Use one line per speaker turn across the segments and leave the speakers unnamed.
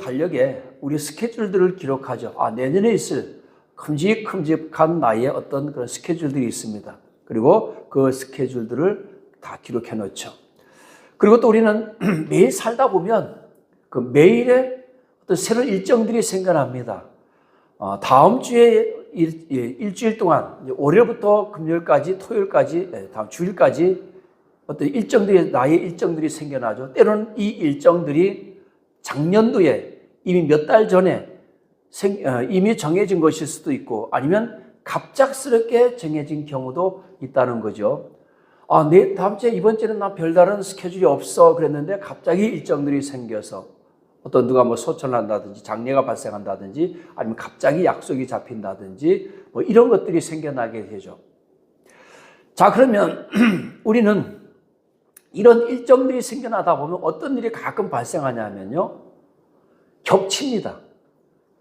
달력에 우리 스케줄들을 기록하죠. 내년에 있을 큼직큼직한 나의 어떤 그런 스케줄들이 있습니다. 그리고 그 스케줄들을 다 기록해 놓죠. 그리고 또 우리는 매일 살다 보면 그 매일의 어떤 새로운 일정들이 생겨납니다. 다음 주에 일주일 동안, 월요일부터 금요일까지, 토요일까지, 다음 주일까지 어떤 일정들이, 나의 일정들이 생겨나죠. 때로는 이 일정들이 작년도에 이미 몇 달 전에 이미 정해진 것일 수도 있고, 아니면 갑작스럽게 정해진 경우도 있다는 거죠. 다음 주에, 이번 주에는 나 별다른 스케줄이 없어 그랬는데 갑자기 일정들이 생겨서 어떤 누가 뭐 소천을 한다든지 장례가 발생한다든지 아니면 갑자기 약속이 잡힌다든지 뭐 이런 것들이 생겨나게 되죠. 자, 그러면 우리는 이런 일정들이 생겨나다 보면 어떤 일이 가끔 발생하냐면요, 겹칩니다.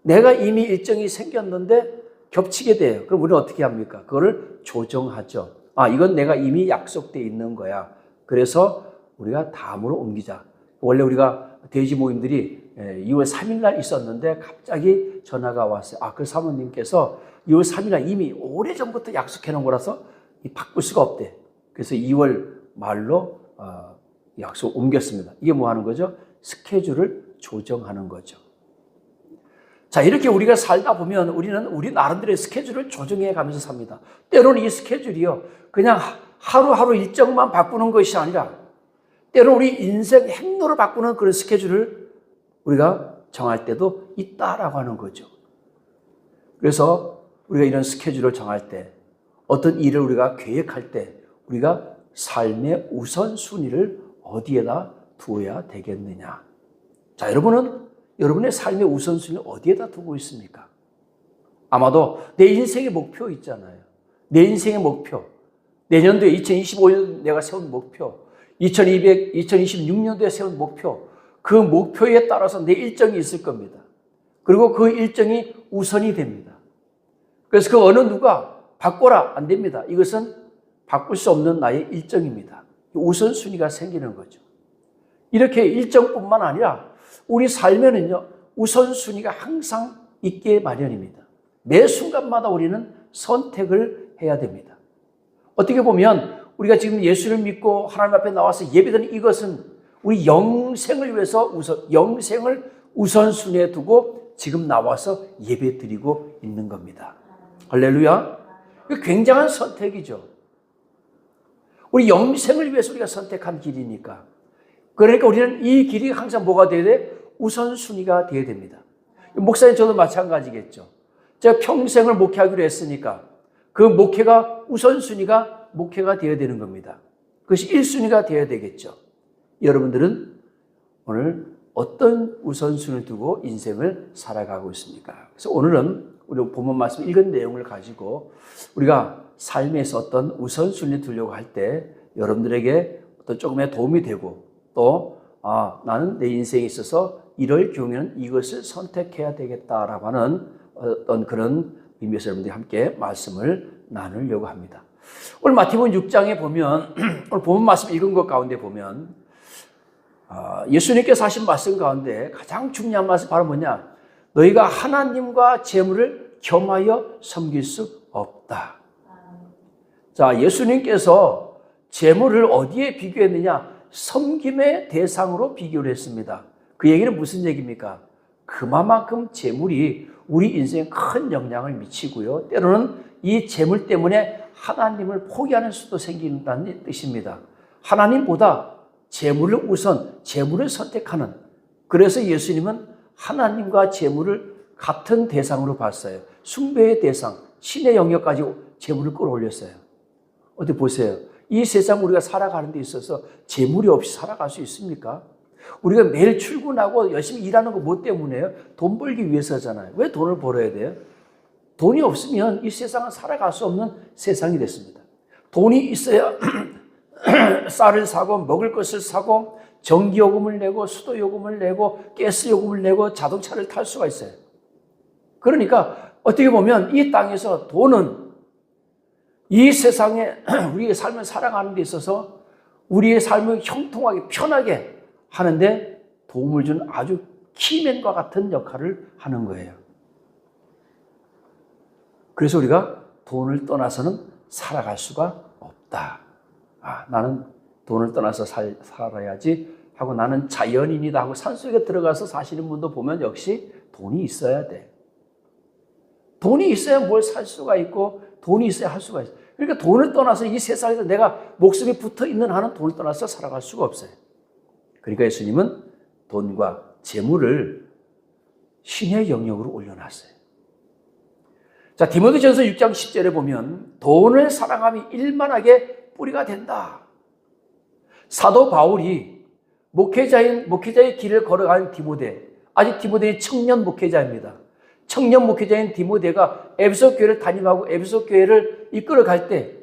내가 이미 일정이 생겼는데 겹치게 돼요. 그럼 우리는 어떻게 합니까? 그거를 조정하죠. 이건 내가 이미 약속되어 있는 거야. 그래서 우리가 다음으로 옮기자. 원래 우리가 대지 모임들이 2월 3일 날 있었는데 갑자기 전화가 왔어요. 그 사모님께서 2월 3일 날 이미 오래전부터 약속해 놓은 거라서 바꿀 수가 없대. 그래서 2월 말로 약속 옮겼습니다. 이게 뭐 하는 거죠? 스케줄을 조정하는 거죠. 자, 이렇게 우리가 살다 보면 우리는 우리 나름대로의 스케줄을 조정해 가면서 삽니다. 때로는 이 스케줄이요, 그냥 하루하루 일정만 바꾸는 것이 아니라 때로는 우리 인생 행로를 바꾸는 그런 스케줄을 우리가 정할 때도 있다라고 하는 거죠. 그래서 우리가 이런 스케줄을 정할 때, 어떤 일을 우리가 계획할 때 우리가 삶의 우선순위를 어디에다 두어야 되겠느냐. 자, 여러분의 삶의 우선순위를 어디에다 두고 있습니까? 아마도 내 인생의 목표 있잖아요. 내 인생의 목표. 내년도에 2025년 내가 세운 목표, 2026년도에 세운 목표, 그 목표에 따라서 내 일정이 있을 겁니다. 그리고 그 일정이 우선이 됩니다. 그래서 그 어느 누가 바꿔라, 안 됩니다. 이것은 바꿀 수 없는 나의 일정입니다. 우선순위가 생기는 거죠. 이렇게 일정뿐만 아니라 우리 삶에는요, 우선순위가 항상 있게 마련입니다. 매 순간마다 우리는 선택을 해야 됩니다. 어떻게 보면 우리가 지금 예수를 믿고 하나님 앞에 나와서 예배드리는 이것은 우리 영생을 위해서 영생을 우선순위에 두고 지금 나와서 예배드리고 있는 겁니다. 할렐루야. 굉장한 선택이죠. 우리 영생을 위해서 우리가 선택한 길이니까. 그러니까 우리는 이 길이 항상 뭐가 돼야 돼? 우선순위가 돼야 됩니다. 목사님, 저도 마찬가지겠죠. 제가 평생을 목회하기로 했으니까 그 목회가 우선순위가 목회가 되어야 되는 겁니다. 그것이 1순위가 되어야 되겠죠. 여러분들은 오늘 어떤 우선순위를 두고 인생을 살아가고 있습니까? 그래서 오늘은 우리 본문 말씀 읽은 내용을 가지고 우리가 삶에서 어떤 우선순위를 두려고 할 때 여러분들에게 어떤 조금의 도움이 되고, 또 나는 내 인생에 있어서 이럴 경우에는 이것을 선택해야 되겠다라고 하는 어떤 그런 의미에서 여러분들이 함께 말씀을 나누려고 합니다. 오늘 마태복음 6장에 보면 오늘 본문 말씀 읽은 것 가운데 보면 예수님께서 하신 말씀 가운데 가장 중요한 말씀 바로 뭐냐? 너희가 하나님과 재물을 겸하여 섬길 수 없다. 자, 예수님께서 재물을 어디에 비교했느냐? 섬김의 대상으로 비교를 했습니다. 그 얘기는 무슨 얘기입니까? 그만큼 재물이 우리 인생에 큰 영향을 미치고요. 때로는 이 재물 때문에 하나님을 포기하는 수도 생긴다는 뜻입니다. 하나님보다 재물을 재물을 선택하는. 그래서 예수님은 하나님과 재물을 같은 대상으로 봤어요. 숭배의 대상, 신의 영역까지 재물을 끌어올렸어요. 어디 보세요. 이 세상 우리가 살아가는 데 있어서 재물이 없이 살아갈 수 있습니까? 우리가 매일 출근하고 열심히 일하는 거 뭐 때문에요? 돈 벌기 위해서잖아요. 왜 돈을 벌어야 돼요? 돈이 없으면 이 세상은 살아갈 수 없는 세상이 됐습니다. 돈이 있어야 쌀을 사고 먹을 것을 사고 전기요금을 내고 수도요금을 내고 가스요금을 내고 자동차를 탈 수가 있어요. 그러니까 어떻게 보면 이 땅에서 돈은 이 세상에 우리의 삶을 살아가는 데 있어서 우리의 삶을 형통하게 편하게 하는데 도움을 주는 아주 키맨과 같은 역할을 하는 거예요. 그래서 우리가 돈을 떠나서는 살아갈 수가 없다. 나는 돈을 떠나서 살아야지 하고 나는 자연인이다 하고 산속에 들어가서 사시는 분도 보면 역시 돈이 있어야 돼. 돈이 있어야 뭘 살 수가 있고 돈이 있어야 할 수가 있어요. 그러니까 돈을 떠나서 이 세상에서 내가 목숨이 붙어 있는 한은 돈을 떠나서 살아갈 수가 없어요. 그러니까 예수님은 돈과 재물을 신의 영역으로 올려놨어요. 자, 디모데전서 6장 10절에 보면 돈을 사랑함이 일만하게 뿌리가 된다. 사도 바울이 목회자의 길을 걸어간 디모데, 아직 디모데는 청년 목회자입니다. 청년 목회자인 디모데가 에베소 교회를 담임하고 에베소 교회를 이끌어갈 때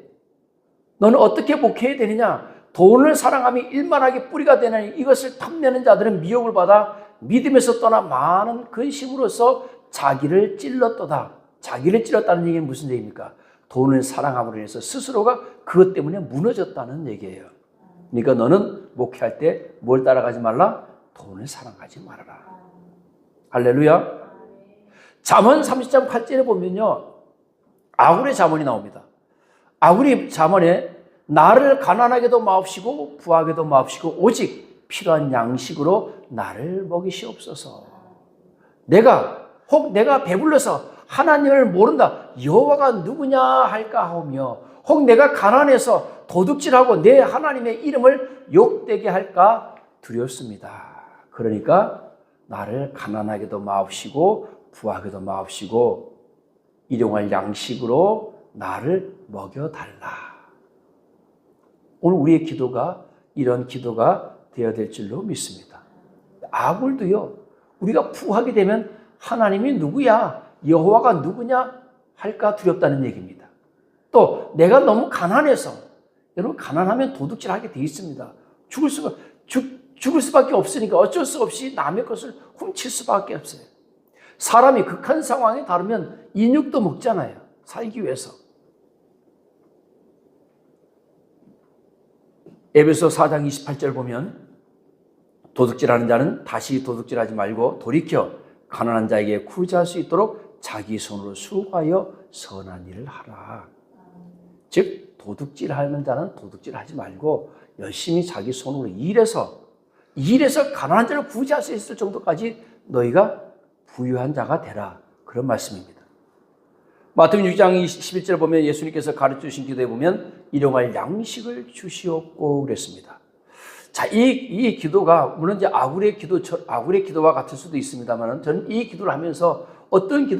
너는 어떻게 목회해야 되느냐? 돈을 사랑함이 일만하게 뿌리가 되나니 이것을 탐내는 자들은 미혹을 받아 믿음에서 떠나 많은 근심으로써 자기를 찔렀도다. 자기를 찔렀다는 얘기는 무슨 얘기입니까? 돈을 사랑함으로 인해서 스스로가 그것 때문에 무너졌다는 얘기예요. 그러니까 너는 목회할 때 뭘 따라가지 말라? 돈을 사랑하지 말아라. 할렐루야. 잠언 30장 8절에 보면요, 아굴의 잠언이 나옵니다. 아굴의 잠언에 나를 가난하게도 마옵시고 부하게도 마옵시고 오직 필요한 양식으로 나를 먹이시옵소서. 혹 내가 배불러서 하나님을 모른다, 여호와가 누구냐 할까 하며, 혹 내가 가난해서 도둑질하고 내 하나님의 이름을 욕되게 할까 두렵습니다. 그러니까 나를 가난하게도 마옵시고 부하게도 마옵시고 일용할 양식으로 나를 먹여달라. 오늘 우리의 기도가 이런 기도가 되어야 될 줄로 믿습니다. 아굴도요, 우리가 부하게 되면 하나님이 누구야, 여호와가 누구냐 할까 두렵다는 얘기입니다. 또 내가 너무 가난해서, 여러분 가난하면 도둑질하게 돼 있습니다. 죽을 수밖에 없으니까 어쩔 수 없이 남의 것을 훔칠 수밖에 없어요. 사람이 극한 상황에 다르면 인육도 먹잖아요. 살기 위해서. 에베소 4장 28절 보면 도둑질하는 자는 다시 도둑질하지 말고 돌이켜 가난한 자에게 구제할 수 있도록 자기 손으로 수고하여 선한 일을 하라. 즉 도둑질하는 자는 도둑질하지 말고 열심히 자기 손으로 일해서 가난한 자를 구제할 수 있을 정도까지 너희가 부유한 자가 되라. 그런 말씀입니다. 마태복음 6장 11절에 보면 예수님께서 가르쳐주신 기도에 보면 일용할 양식을 주시옵고 그랬습니다. 자, 이 기도가 물론 이제 아굴의 기도와 같을 수도 있습니다만 저는 이 기도를 하면서 어떻게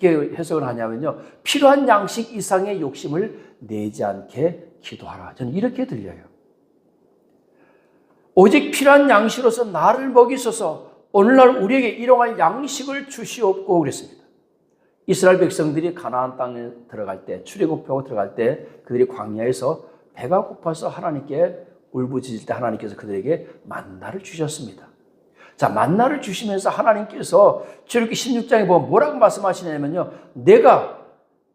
해석을 하냐면요, 필요한 양식 이상의 욕심을 내지 않게 기도하라. 저는 이렇게 들려요. 오직 필요한 양식으로서 나를 먹이소서. 오늘날 우리에게 일용할 양식을 주시옵고 그랬습니다. 이스라엘 백성들이 가나안 땅에 들어갈 때, 출애굽하고 들어갈 때 그들이 광야에서 배가 고파서 하나님께 울부짖을 때 하나님께서 그들에게 만나를 주셨습니다. 자, 만나를 주시면서 하나님께서 출애굽기 16장에 보면 뭐라고 말씀하시냐면요, 너희가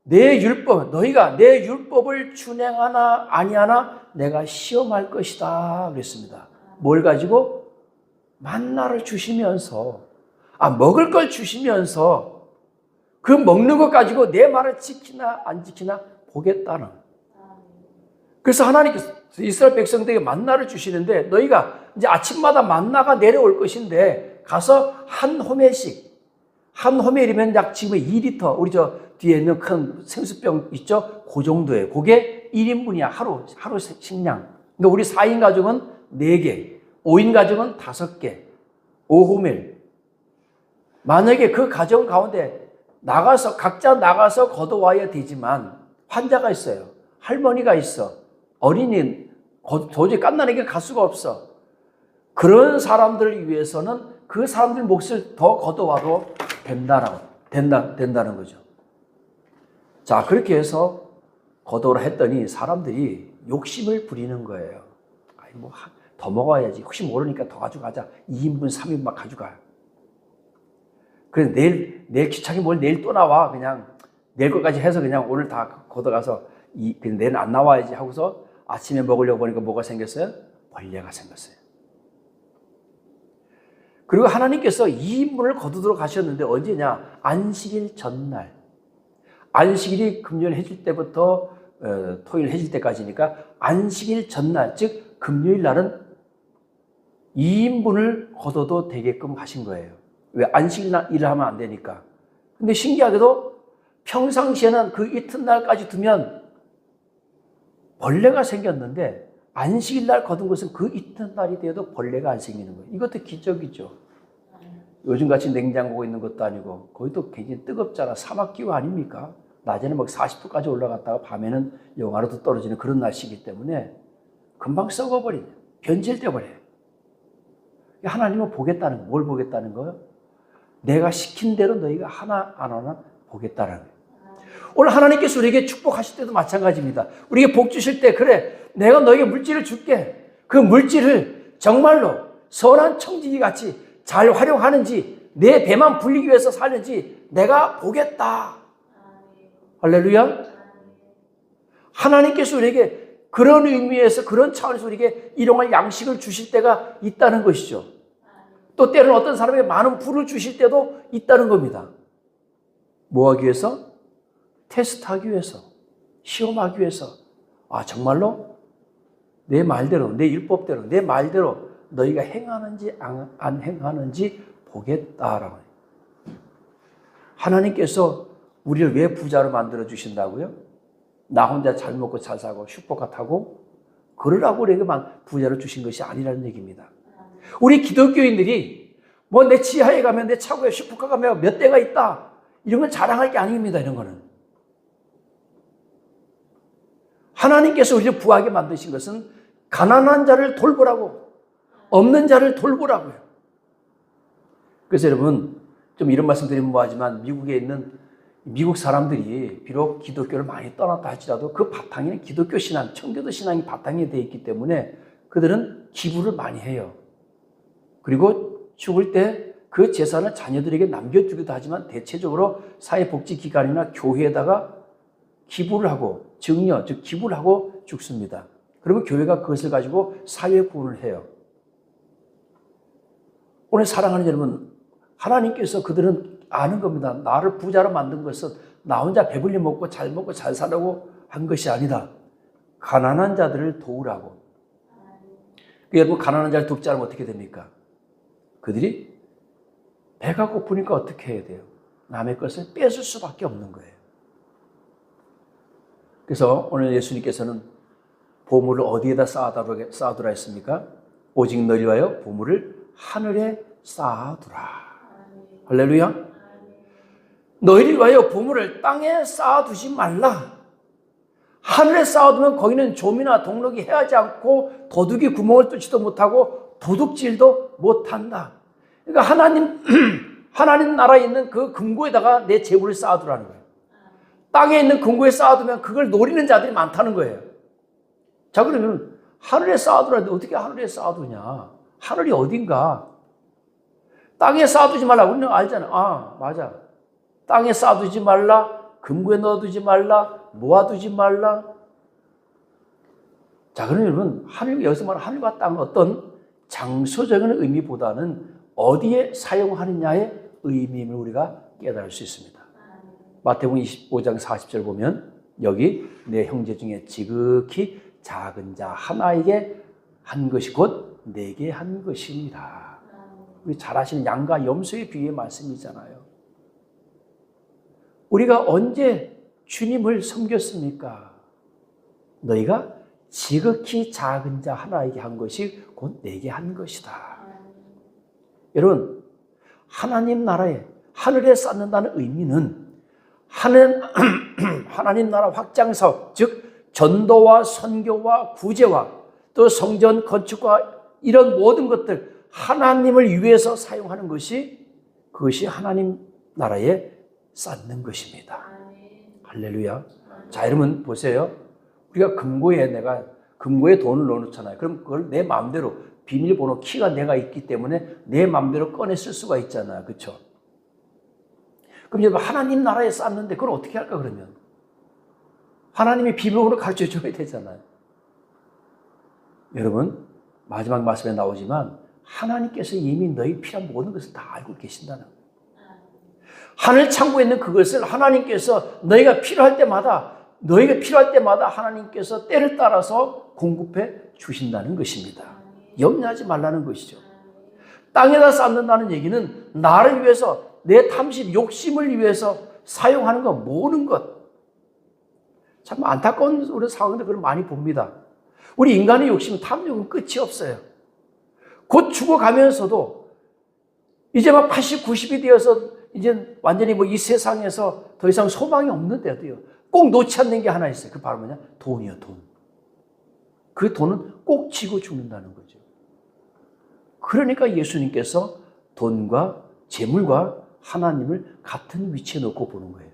내 율법을 준행하나 아니하나 내가 시험할 것이다 그랬습니다. 뭘 가지고? 만나를 주시면서, 먹을 걸 주시면서 그 먹는 것 가지고 내 말을 지키나 안 지키나 보겠다는. 그래서 하나님께서 이스라엘 백성들에게 만나를 주시는데 너희가 이제 아침마다 만나가 내려올 것인데 가서 한 호멜이면 약 지금 2리터, 우리 저 뒤에 있는 큰 생수병 있죠? 그 정도예요. 그게 1인분이야. 하루 식량. 그러니까 우리 4인 가족은 4개, 5인 가족은 5개, 5호멜. 만약에 그 가정 가운데 각자 나가서 걷어와야 되지만 환자가 있어요. 할머니가 있어. 어린이는 도저히 깐난에게 갈 수가 없어. 그런 사람들을 위해서는 그 사람들 몫을 더 걷어와도 된다는 거죠. 자, 그렇게 해서 걷어오라 했더니 사람들이 욕심을 부리는 거예요. 더 먹어야지. 혹시 모르니까 더 가져가자. 2인분, 3인분 막 가져가요. 그래서 내일 귀찮게 뭘 내일 또 나와. 그냥 내일 것까지 해서 그냥 오늘 다 걷어가서 그냥 내일 안 나와야지 하고서 아침에 먹으려고 보니까 뭐가 생겼어요? 벌레가 생겼어요. 그리고 하나님께서 2인분을 거두도록 하셨는데 언제냐? 안식일 전날. 안식일이 금요일 해질 때부터 토요일 해질 때까지니까 안식일 전날, 즉 금요일 날은 2인분을 거둬도 되게끔 하신 거예요. 왜? 안식일 날 일을 하면 안 되니까. 근데 신기하게도 평상시에는 그 이튿날까지 두면 벌레가 생겼는데 안식일 날 거둔 것은 그 이튿날이 되어도 벌레가 안 생기는 거예요. 이것도 기적이죠. 요즘같이 냉장고가 있는 것도 아니고 거기도 굉장히 뜨겁잖아. 사막기후 아닙니까? 낮에는 막 40도까지 올라갔다가 밤에는 영하로도 떨어지는 그런 날씨이기 때문에 금방 썩어버리네. 변질돼 버려요. 하나님은 보겠다는 거. 뭘 보겠다는 거예요? 내가 시킨 대로 너희가 하나 안 하나 보겠다는 거예요. 오늘 하나님께서 우리에게 축복하실 때도 마찬가지입니다. 우리에게 복 주실 때 그래 내가 너에게 물질을 줄게. 그 물질을 정말로 선한 청지기 같이 잘 활용하는지 내 배만 불리기 위해서 사는지 내가 보겠다. 할렐루야. 하나님께서 우리에게 그런 의미에서 그런 차원에서 우리에게 일용할 양식을 주실 때가 있다는 것이죠. 또 때로는 어떤 사람에게 많은 부를 주실 때도 있다는 겁니다. 뭐 하기 위해서? 테스트하기 위해서, 시험하기 위해서. 아 정말로 내 말대로, 내 율법대로, 내 말대로 너희가 행하는지 안 행하는지 보겠다라고 해요. 하나님께서 우리를 왜 부자로 만들어 주신다고요? 나 혼자 잘 먹고 잘 사고 슈퍼카 타고 그러라고 우리에게 부자를 주신 것이 아니라는 얘기입니다. 우리 기독교인들이 뭐 내 지하에 가면 내 차고에 슈퍼카 가면 몇 대가 있다 이런 건 자랑할 게 아닙니다. 이런 거는 하나님께서 우리를 부하게 만드신 것은 가난한 자를 돌보라고, 없는 자를 돌보라고요. 그래서 여러분 좀 이런 말씀 드리면 뭐하지만 미국에 있는 미국 사람들이 비록 기독교를 많이 떠났다 할지라도 그 바탕에는 기독교 신앙, 청교도 신앙이 바탕에 되어 있기 때문에 그들은 기부를 많이 해요. 그리고 죽을 때 그 재산을 자녀들에게 남겨주기도 하지만 대체적으로 사회복지기관이나 교회에다가 기부를 하고 증여, 즉 기부를 하고 죽습니다. 그리고 교회가 그것을 가지고 사회 구원을 해요. 오늘 사랑하는 여러분, 하나님께서 그들은 아는 겁니다. 나를 부자로 만든 것은 나 혼자 배불리 먹고 잘 살라고 한 것이 아니다. 가난한 자들을 도우라고. 여러분 가난한 자를 돕지 않으면 어떻게 됩니까? 그들이 배가 고프니까 어떻게 해야 돼요? 남의 것을 뺏을 수밖에 없는 거예요. 그래서 오늘 예수님께서는 보물을 어디에다 쌓아두라 했습니까? 오직 너희 위하여 보물을 하늘에 쌓아두라. 할렐루야. 너희를 위하여 보물을 땅에 쌓아두지 말라. 하늘에 쌓아두면 거기는 좀이나 동록이 해하지 않고 도둑이 구멍을 뚫지도 못하고 도둑질도 못한다. 그러니까 하나님 나라에 있는 그 금고에다가 내 재물을 쌓아두라는 거예요. 땅에 있는 금고에 쌓아두면 그걸 노리는 자들이 많다는 거예요. 자 그러면 하늘에 쌓아두라는데 어떻게 하늘에 쌓아두냐? 하늘이 어딘가? 땅에 쌓아두지 말라. 우리는 알잖아. 아 맞아. 땅에 쌓아두지 말라. 금고에 넣어두지 말라. 모아두지 말라. 자 그러면 여러분 하늘, 여기서 말하는 하늘과 땅은 어떤 장소적인 의미보다는 어디에 사용하느냐의 의미임을 우리가 깨달을 수 있습니다. 마태복음 25장 40절 보면 여기 내 형제 중에 지극히 작은 자 하나에게 한 것이 곧 내게 한 것이니라. 우리 잘 아시는 양과 염소의 비유의 말씀이잖아요. 우리가 언제 주님을 섬겼습니까? 너희가 지극히 작은 자 하나에게 한 것이 곧 내게 한 것이다. 여러분 하나님 나라에 하늘에 쌓는다는 의미는 하나님 나라 확장 사업, 즉 전도와 선교와 구제와 또 성전 건축과 이런 모든 것들 하나님을 위해서 사용하는 것이 그것이 하나님 나라에 쌓는 것입니다. 할렐루야. 자 여러분 보세요. 우리가 금고에 돈을 넣어놓잖아요. 그럼 그걸 내 마음대로 비밀번호 키가 내가 있기 때문에 내 마음대로 꺼내 쓸 수가 있잖아요. 그렇죠? 그럼 여러분 하나님 나라에 쌓는데 그걸 어떻게 할까 그러면? 하나님이 비밀번호 가르쳐줘야 되잖아요. 여러분 마지막 말씀에 나오지만 하나님께서 이미 너희 필요한 모든 것을 다 알고 계신다는 거예요. 하늘 창고에 있는 그것을 하나님께서 너희가 필요할 때마다 하나님께서 때를 따라서 공급해 주신다는 것입니다. 염려하지 말라는 것이죠. 땅에다 쌓는다는 얘기는 나를 위해서, 내 탐심, 욕심을 위해서 사용하는 것, 모으는 것. 참 안타까운 우리 상황들 그걸 많이 봅니다. 우리 인간의 욕심, 탐욕은 끝이 없어요. 곧 죽어가면서도 이제 막 80, 90이 되어서 이제 완전히 이 세상에서 더 이상 소망이 없는데도요. 꼭 놓지 않는 게 하나 있어요. 그 바로 뭐냐? 돈이요, 돈. 그 돈은 꼭 쥐고 죽는다는 거죠. 그러니까 예수님께서 돈과 재물과 하나님을 같은 위치에 놓고 보는 거예요.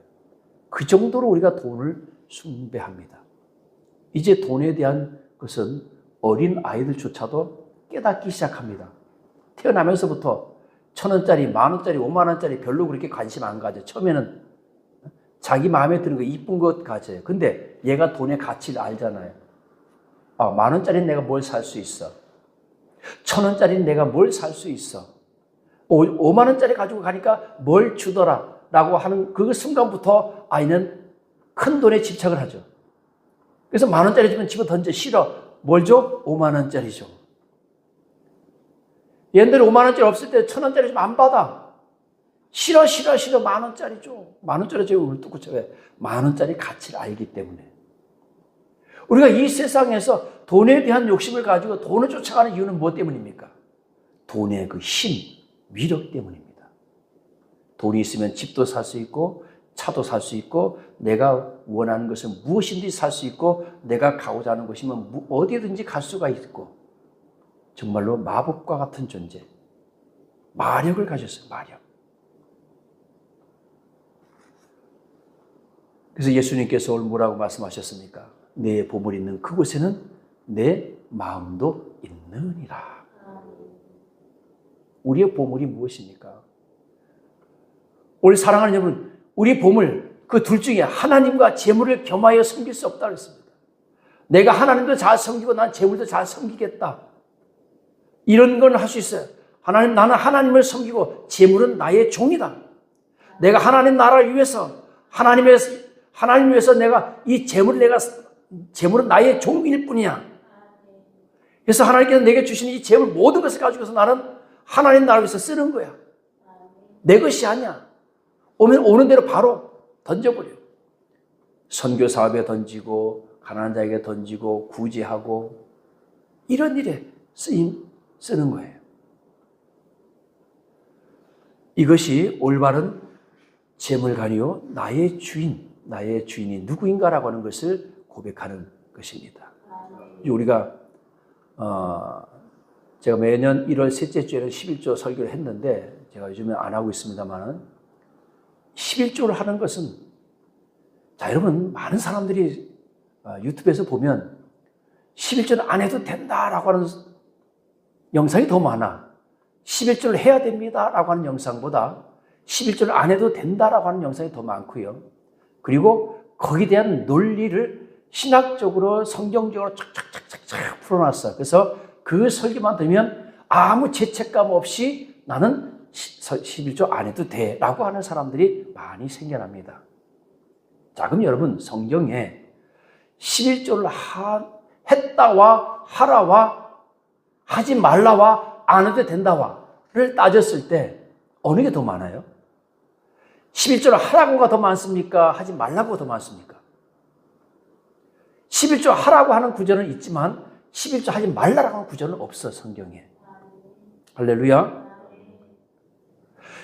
그 정도로 우리가 돈을 숭배합니다. 이제 돈에 대한 것은 어린 아이들조차도 깨닫기 시작합니다. 태어나면서부터 1,000원짜리, 10,000원짜리, 50,000원짜리 별로 그렇게 관심 안 가져. 처음에는 자기 마음에 드는 거, 이쁜 것 가져요. 근데 얘가 돈의 가치를 알잖아요. 10,000원짜리는 내가 뭘 살 수 있어. 1,000원짜리는 내가 뭘 살 수 있어. 50,000원짜리 가지고 가니까 뭘 주더라 라고 하는 그 순간부터 아이는 큰 돈에 집착을 하죠. 그래서 10,000원짜리 주면 집어 던져. 싫어. 뭘 줘? 50,000원짜리 줘. 얘네들 50,000원짜리 없을 때 1,000원짜리 좀 안 받아. 싫어. 10,000원짜리 줘. 10,000원짜리 줘. 울뚝고 쳐. 왜? 10,000원짜리 가치를 알기 때문에. 우리가 이 세상에서 돈에 대한 욕심을 가지고 돈을 쫓아가는 이유는 무엇 때문입니까? 돈의 그 힘, 위력 때문입니다. 돈이 있으면 집도 살 수 있고 차도 살 수 있고 내가 원하는 것은 무엇인지 살 수 있고 내가 가고자 하는 것이면 어디든지 갈 수가 있고 정말로 마법과 같은 존재, 마력을 가졌어요. 마력. 그래서 예수님께서 오늘 뭐라고 말씀하셨습니까? 내 보물이 있는 그곳에는 내 마음도 있느니라. 우리의 보물이 무엇입니까? 오늘 사랑하는 여러분, 우리 보물, 그 둘 중에 하나님과 재물을 겸하여 섬길 수 없다고 했습니다. 내가 하나님도 잘 섬기고 난 재물도 잘 섬기겠다. 이런 건 할 수 있어요. 나는 하나님을 섬기고 재물은 나의 종이다. 내가 하나님 나라를 위해서, 하나님 위해서 내가 이 재물은 나의 종일 뿐이야. 그래서 하나님께서 내게 주신 이 재물 모든 것을 가지고서 나는 하나님 나라를 위해서 쓰는 거야. 내 것이 아니야. 오는 대로 바로 던져버려. 선교 사업에 던지고 가난한 자에게 던지고 구제하고 이런 일에 쓰는 거예요. 이것이 올바른 재물관이요 나의 주인이 누구인가라고 하는 것을 고백하는 것입니다. 우리가 제가 매년 1월 셋째 주에는 11조 설교를 했는데 제가 요즘에 안 하고 있습니다만 11조를 하는 것은 자 여러분 많은 사람들이 유튜브에서 보면 11조는 안 해도 된다라고 하는 영상이 더 많아. 11조를 해야 됩니다라고 하는 영상보다 11조를 안 해도 된다라고 하는 영상이 더 많고요. 그리고 거기에 대한 논리를 신학적으로 성경적으로 착착착착 풀어놨어. 그래서 그 설교만 들으면 아무 죄책감 없이 나는 11조 안 해도 돼 라고 하는 사람들이 많이 생겨납니다. 자 그럼 여러분 성경에 11조를 했다와 하라와 하지 말라와 안 해도 된다와를 따졌을 때 어느 게 더 많아요? 11조를 하라고가 더 많습니까? 하지 말라고가 더 많습니까? 11조 하라고 하는 구절은 있지만 11조 하지 말라라고 하는 구절은 없어 성경에. 할렐루야.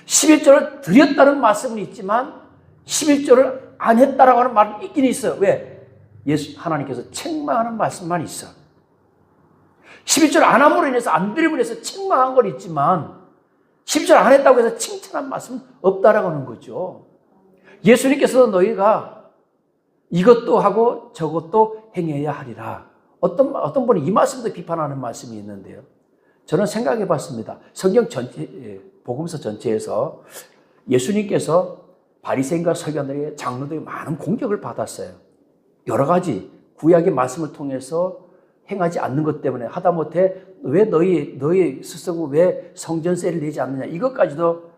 11조를 드렸다는 말씀은 있지만 11조를 안 했다라고 하는 말은 있긴 있어요. 왜? 하나님께서 책망하는 말씀만 있어. 11조를 안 함으로 인해서 안 드림으로 해서 책망한 건 있지만 11조를 안 했다고 해서 칭찬한 말씀은 없다라고 하는 거죠. 예수님께서도 너희가 이것도 하고 저것도 행해야 하리라. 어떤 분이 이 말씀도 비판하는 말씀이 있는데요. 저는 생각해 봤습니다. 성경 전체, 복음서 전체에서 예수님께서 바리새인과 서기관들에게 장로들이 많은 공격을 받았어요. 여러 가지 구약의 말씀을 통해서 행하지 않는 것 때문에 하다못해 왜 너희 스스로 왜 성전세를 내지 않느냐 이것까지도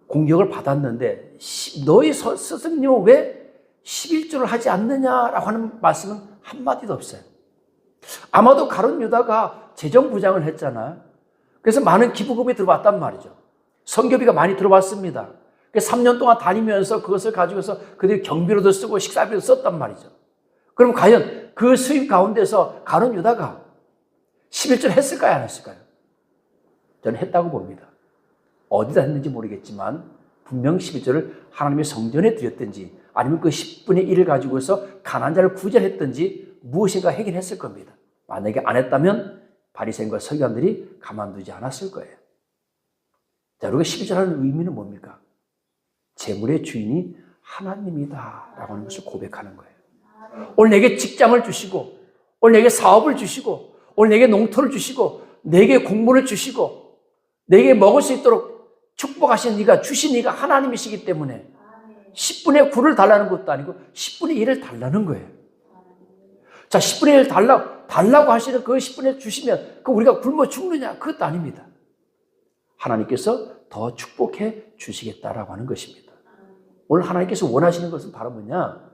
공격을 받았는데 너희 스승님은 왜 11조를 하지 않느냐라고 하는 말씀은 한마디도 없어요. 아마도 가룟 유다가 재정부장을 했잖아요. 그래서 많은 기부금이 들어왔단 말이죠. 선교비가 많이 들어왔습니다. 3년 동안 다니면서 그것을 가지고서 그들이 경비로도 쓰고 식사비로도 썼단 말이죠. 그럼 과연 그 수입 가운데서 가룟 유다가 11조를 했을까요? 안 했을까요? 저는 했다고 봅니다. 어디다 했는지 모르겠지만 분명 11조를 하나님의 성전에 드렸든지 아니면 그 10분의 1을 가지고서 가난한 자를 구제했든지 무엇인가 하긴 했을 겁니다. 만약에 안 했다면 바리새인과 서기관들이 가만두지 않았을 거예요. 자, 우리가 11조라는 의미는 뭡니까? 재물의 주인이 하나님이다 라고 하는 것을 고백하는 거예요. 오늘 내게 직장을 주시고 오늘 내게 사업을 주시고 오늘 내게 농토를 주시고 내게 공부를 주시고 내게 먹을 수 있도록 축복하신 네가 주신 네가 하나님이시기 때문에 10분의 9를 달라는 것도 아니고 10분의 1을 달라는 거예요. 자, 10분의 1 달라고 하시는 그 10분의 1 주시면 그 우리가 굶어 죽느냐? 그것도 아닙니다. 하나님께서 더 축복해 주시겠다라고 하는 것입니다. 오늘 하나님께서 원하시는 것은 바로 뭐냐?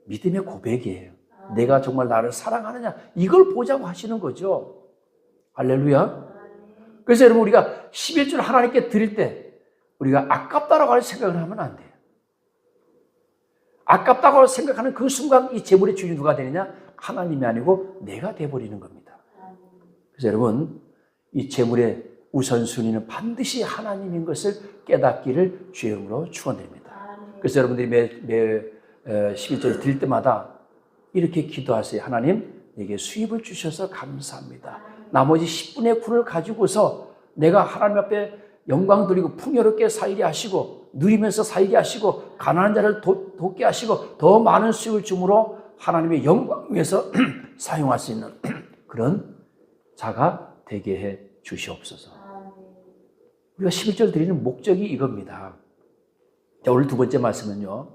믿음의 고백이에요. 내가 정말 나를 사랑하느냐? 이걸 보자고 하시는 거죠. 할렐루야. 그래서 여러분 우리가 11조를 하나님께 드릴 때 우리가 아깝다라고 하는 생각을 하면 안 돼요. 아깝다고 생각하는 그 순간 이 재물의 주인이 누가 되느냐? 하나님이 아니고 내가 돼버리는 겁니다. 그래서 여러분 이 재물의 우선순위는 반드시 하나님인 것을 깨닫기를 주의 이름으로 축원드립니다. 그래서 여러분들이 매 11조를 드릴 때마다 이렇게 기도하세요. 하나님 내게 수입을 주셔서 감사합니다. 나머지 10분의 9를 가지고서 내가 하나님 앞에 영광 드리고 풍요롭게 살게 하시고 누리면서 살게 하시고 가난한 자를 돕게 하시고 더 많은 수익을 주므로 하나님의 영광 위해서 사용할 수 있는 그런 자가 되게 해 주시옵소서. 우리가 11절 드리는 목적이 이겁니다. 자, 오늘 두 번째 말씀은요.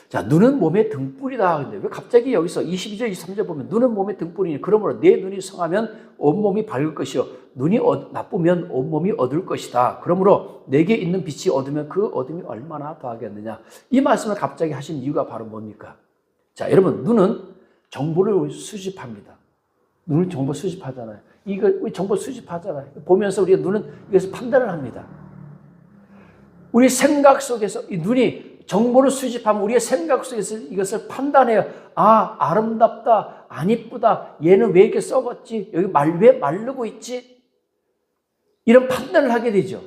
자, 눈은 몸의 등불이다. 근데 왜 갑자기 여기서 22절, 23절 보면 눈은 몸의 등불이니 그러므로 내 눈이 성하면 온몸이 밝을 것이요 눈이 나쁘면 온몸이 어두울 것이다. 그러므로 내게 있는 빛이 어두면 그 어둠이 얼마나 더하겠느냐. 이 말씀을 갑자기 하신 이유가 바로 뭡니까? 자, 여러분 눈은 정보를 수집합니다. 눈을 정보 수집하잖아요. 이거 정보 수집하잖아요. 보면서 우리가 눈은 이것을 판단을 합니다. 우리 생각 속에서 이 눈이 정보를 수집하면 우리의 생각 속에서 이것을 판단해요. 아, 아름답다, 안 이쁘다, 얘는 왜 이렇게 썩었지, 여기 왜 마르고 있지? 이런 판단을 하게 되죠.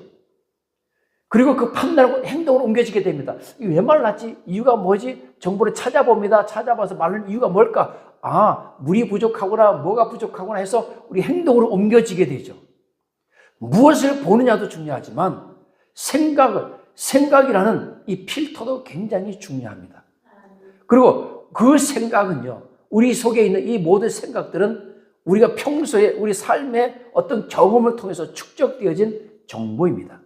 그리고 그 판단하고 행동으로 옮겨지게 됩니다. 왜 말랐지? 이유가 뭐지? 정보를 찾아봅니다. 찾아봐서 마른 이유가 뭘까? 아, 물이 부족하구나, 뭐가 부족하구나 해서 우리 행동으로 옮겨지게 되죠. 무엇을 보느냐도 중요하지만 생각이라는 이 필터도 굉장히 중요합니다. 그리고 그 생각은요, 우리 속에 있는 이 모든 생각들은 우리가 평소에 우리 삶의 어떤 경험을 통해서 축적되어진 정보입니다.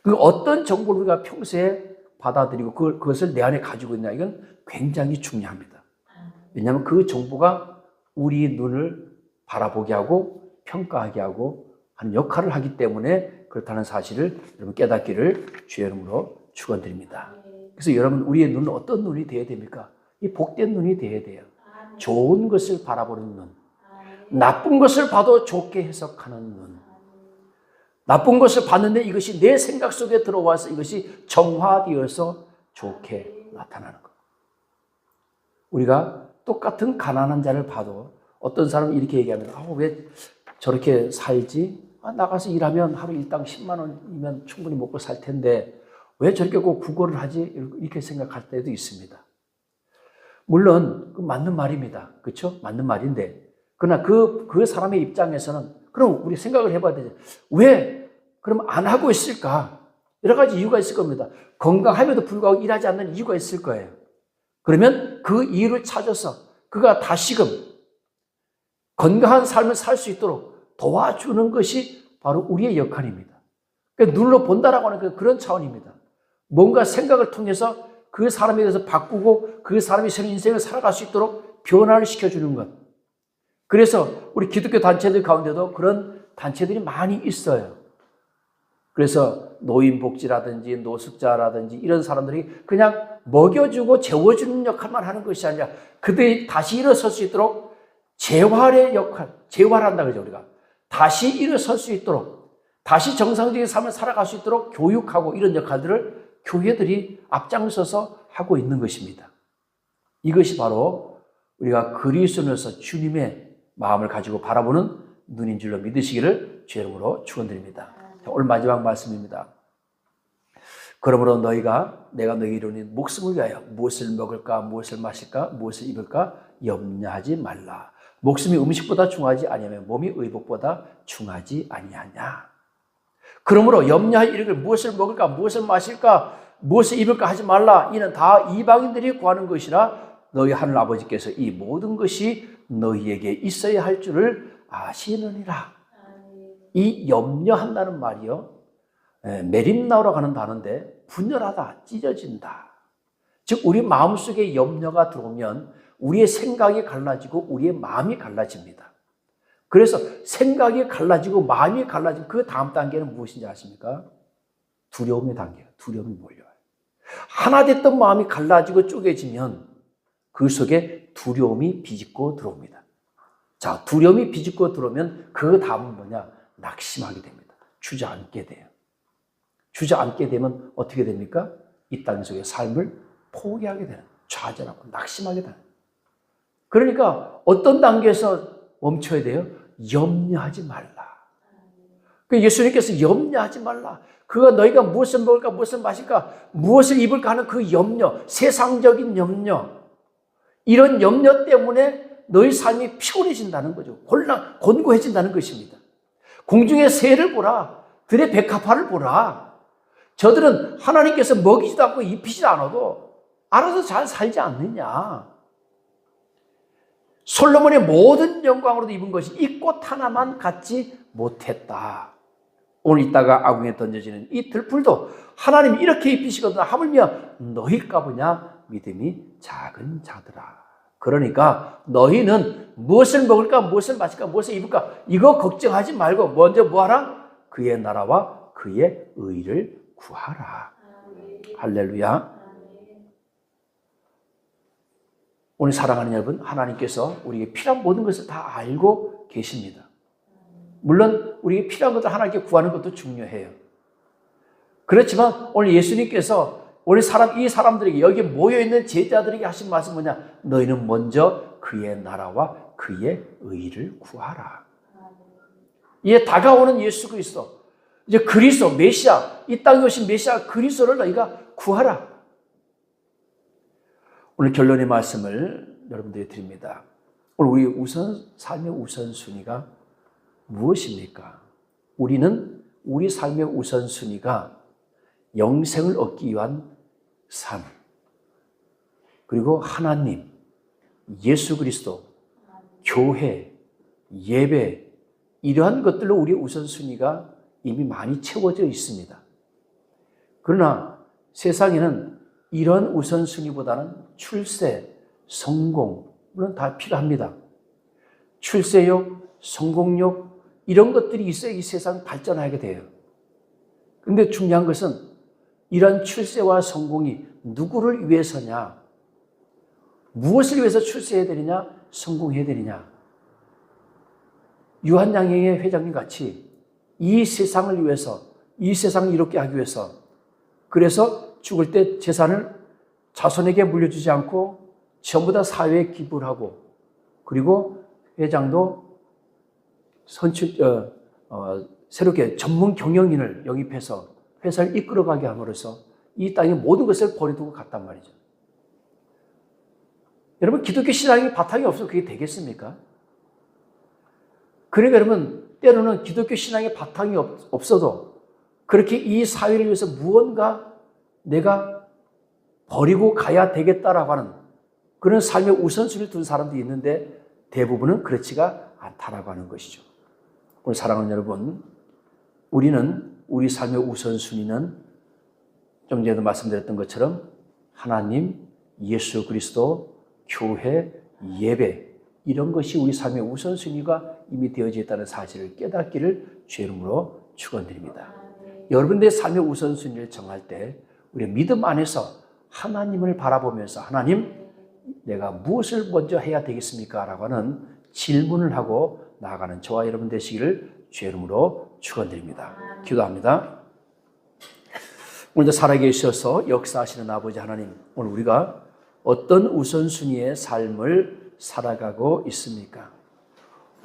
그 어떤 정보를 우리가 평소에 받아들이고 그것을 내 안에 가지고 있냐, 이건 굉장히 중요합니다. 왜냐하면 그 정보가 우리 눈을 바라보게 하고 평가하게 하고 하는 역할을 하기 때문에 그렇다는 사실을 여러분 깨닫기를 주의 이름으로 축원드립니다. 그래서 여러분 우리의 눈은 어떤 눈이 되어야 됩니까? 이 복된 눈이 되어야 돼요. 좋은 것을 바라보는 눈, 나쁜 것을 봐도 좋게 해석하는 눈. 나쁜 것을 봤는데 이것이 내 생각 속에 들어와서 이것이 정화되어서 좋게 나타나는 것. 우리가 똑같은 가난한 자를 봐도 어떤 사람은 이렇게 얘기합니다. 왜 저렇게 살지? 나가서 일하면 하루 일당 10만 원이면 충분히 먹고 살 텐데 왜 저렇게 꼭 구걸을 하지? 이렇게 생각할 때도 있습니다. 물론 맞는 말입니다. 그렇죠? 맞는 말인데 그러나 그 사람의 입장에서는 그럼 우리 생각을 해봐야 되죠. 왜 그럼 안 하고 있을까? 여러 가지 이유가 있을 겁니다. 건강함에도 불구하고 일하지 않는 이유가 있을 거예요. 그러면 그 이유를 찾아서 그가 다시금 건강한 삶을 살 수 있도록 도와주는 것이 바로 우리의 역할입니다. 그러니까 눈으로 본다라고 하는 그런 차원입니다. 뭔가 생각을 통해서 그 사람에 대해서 바꾸고 그 사람이 새로운 인생을 살아갈 수 있도록 변화를 시켜주는 것. 그래서 우리 기독교 단체들 가운데도 그런 단체들이 많이 있어요. 그래서 노인복지라든지 노숙자라든지 이런 사람들이 그냥 먹여주고 재워주는 역할만 하는 것이 아니라 그들이 다시 일어설 수 있도록 재활의 역할, 재활한다 그러죠, 우리가. 다시 일어설 수 있도록, 다시 정상적인 삶을 살아갈 수 있도록 교육하고 이런 역할들을 교회들이 앞장서서 하고 있는 것입니다. 이것이 바로 우리가 그리스도인으로서 주님의 마음을 가지고 바라보는 눈인 줄로 믿으시기를 주의 이름으로 축원드립니다. 오늘 마지막 말씀입니다. 그러므로 내가 너희 이루니 목숨을 위하여 무엇을 먹을까, 무엇을 마실까, 무엇을 입을까 염려하지 말라. 목숨이 음식보다 중하지 아니하며 몸이 의복보다 중하지 아니하냐. 그러므로 염려할 일을 무엇을 먹을까, 무엇을 마실까, 무엇을 입을까 하지 말라. 이는 다 이방인들이 구하는 것이라 너희 하늘 아버지께서 이 모든 것이 너희에게 있어야 할 줄을 아시느니라. 이 염려한다는 말이요, 메림나오라고 하는 단어인데 분열하다, 찢어진다. 즉 우리 마음속에 염려가 들어오면 우리의 생각이 갈라지고 우리의 마음이 갈라집니다. 그래서 생각이 갈라지고 마음이 갈라지고 그 다음 단계는 무엇인지 아십니까? 두려움의 단계예요. 두려움이 몰려와요. 하나 됐던 마음이 갈라지고 쪼개지면 그 속에 두려움이 비집고 들어옵니다. 자, 두려움이 비집고 들어오면 그 다음은 뭐냐? 낙심하게 됩니다. 주저앉게 돼요. 주저앉게 되면 어떻게 됩니까? 이 땅 속의 삶을 포기하게 되는, 좌절하고 낙심하게 되는. 그러니까 어떤 단계에서 멈춰야 돼요? 염려하지 말라. 예수님께서 염려하지 말라. 그가 너희가 무엇을 먹을까, 무엇을 마실까, 무엇을 입을까 하는 그 염려, 세상적인 염려, 이런 염려 때문에 너희 삶이 피곤해진다는 거죠. 곤고해진다는 것입니다. 공중의 새를 보라. 들의 백합화를 보라. 저들은 하나님께서 먹이지도 않고 입히지도 않아도 알아서 잘 살지 않느냐. 솔로몬의 모든 영광으로도 입은 것이 이 꽃 하나만 갖지 못했다. 오늘 이따가 아궁에 던져지는 이 들풀도 하나님이 이렇게 입히시거든 하물며 너희일까 보냐 믿음이 작은 자들아. 그러니까 너희는 무엇을 먹을까, 무엇을 마실까, 무엇을 입을까 이거 걱정하지 말고 먼저 뭐하라? 그의 나라와 그의 의를 구하라. 할렐루야. 오늘 사랑하는 여러분, 하나님께서 우리에게 필요한 모든 것을 다 알고 계십니다. 물론 우리에게 필요한 것을 하나님께 구하는 것도 중요해요. 그렇지만 오늘 예수님께서 우리 이 사람들에게 여기 모여있는 제자들에게 하신 말씀 뭐냐? 너희는 먼저 그의 나라와 그의 의를 구하라. 이에 다가오는 예수 그리스도, 이제 그리스도 메시아, 이 땅에 오신 메시아 그리스도를 너희가 구하라. 오늘 결론의 말씀을 여러분들에게 드립니다. 오늘 우리 삶의 우선순위가 무엇입니까? 우리는 우리 삶의 우선순위가 영생을 얻기 위한 삶, 그리고 하나님, 예수 그리스도, 교회, 예배, 이러한 것들로 우리의 우선순위가 이미 많이 채워져 있습니다. 그러나 세상에는 이런 우선순위보다는 출세, 성공, 물론 다 필요합니다. 출세욕, 성공욕, 이런 것들이 있어야 이 세상 발전하게 돼요. 그런데 중요한 것은 이런 출세와 성공이 누구를 위해서냐? 무엇을 위해서 출세해야 되느냐? 성공해야 되느냐? 유한양행의 회장님 같이 이 세상을 위해서, 이 세상을 이롭게 하기 위해서, 그래서 죽을 때 재산을 자손에게 물려주지 않고 전부 다 사회에 기부를 하고, 그리고 회장도 새롭게 전문 경영인을 영입해서 회사를 이끌어가게 함으로써 이 땅의 모든 것을 버려두고 갔단 말이죠. 여러분, 기독교 신앙이 바탕이 없어서 그게 되겠습니까? 그러니까 여러분, 때로는 기독교 신앙의 바탕이 없어도 그렇게 이 사회를 위해서 무언가 내가 버리고 가야 되겠다라고 하는 그런 삶의 우선순위를 둔 사람도 있는데 대부분은 그렇지가 않다라고 하는 것이죠. 오늘 사랑하는 여러분, 우리는 우리 삶의 우선순위는 좀 전에도 말씀드렸던 것처럼 하나님, 예수 그리스도, 교회, 예배, 이런 것이 우리 삶의 우선순위가 이미 되어져 있다는 사실을 깨닫기를 주의 이름으로 축원드립니다. 여러분들의 삶의 우선순위를 정할 때 우리 믿음 안에서 하나님을 바라보면서 하나님 내가 무엇을 먼저 해야 되겠습니까? 라고 하는 질문을 하고 나아가는 저와 여러분 되시기를 주의 이름으로 축원드립니다. 기도합니다. 오늘도 살아계셔서 역사하시는 아버지 하나님, 오늘 우리가 어떤 우선순위의 삶을 살아가고 있습니까?